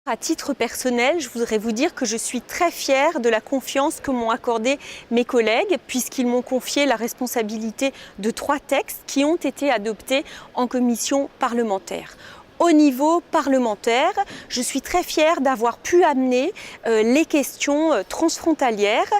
À titre personnel, je voudrais vous dire que je suis très fière de la confiance que m'ont accordée mes collègues puisqu'ils m'ont confié la responsabilité de 3 textes qui ont été adoptés en commission parlementaire. Au niveau parlementaire, je suis très fière d'avoir pu amener les questions transfrontalières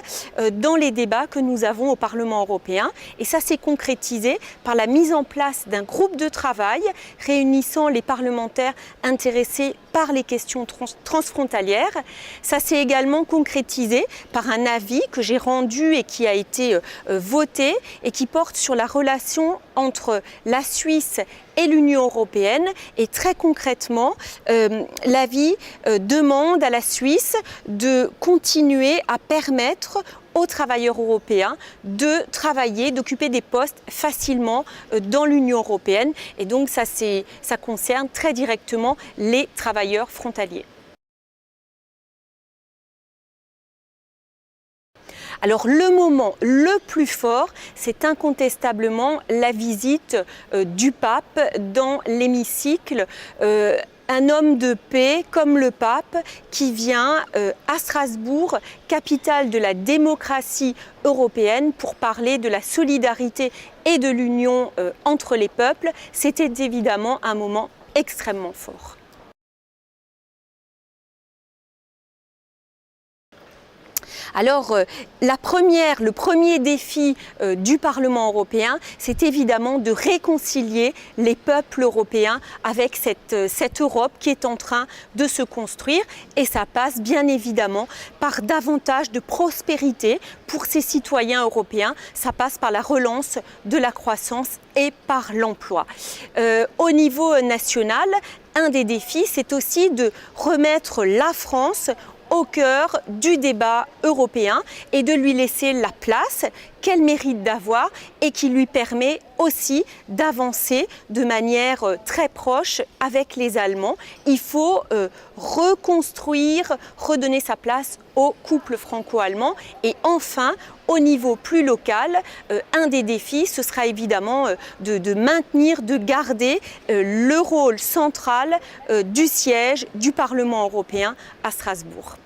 dans les débats que nous avons au Parlement européen. Et ça s'est concrétisé par la mise en place d'un groupe de travail réunissant les parlementaires intéressés par les questions transfrontalières. Ça s'est également concrétisé par un avis que j'ai rendu et qui a été voté et qui porte sur la relation entre la Suisse et l'Union européenne. Et très concrètement, l'avis demande à la Suisse de continuer à permettre aux travailleurs européens de travailler, d'occuper des postes facilement dans l'Union européenne. Et donc ça concerne très directement les travailleurs frontaliers. Alors le moment le plus fort, c'est incontestablement la visite du pape dans l'hémicycle. Un homme de paix comme le pape qui vient à Strasbourg, capitale de la démocratie européenne, pour parler de la solidarité et de l'union entre les peuples. C'était évidemment un moment extrêmement fort. Alors, le premier défi du Parlement européen, c'est évidemment de réconcilier les peuples européens avec cette Europe qui est en train de se construire. Et ça passe bien évidemment par davantage de prospérité pour ces citoyens européens. Ça passe par la relance de la croissance et par l'emploi. Au niveau national, un des défis, c'est aussi de remettre la France au cœur du débat européen et de lui laisser la place qu'elle mérite d'avoir et qui lui permet aussi d'avancer de manière très proche avec les Allemands. Il faut reconstruire, redonner sa place au couple franco-allemand. Et enfin, au niveau plus local, un des défis, ce sera évidemment de maintenir, de garder le rôle central du siège du Parlement européen à Strasbourg.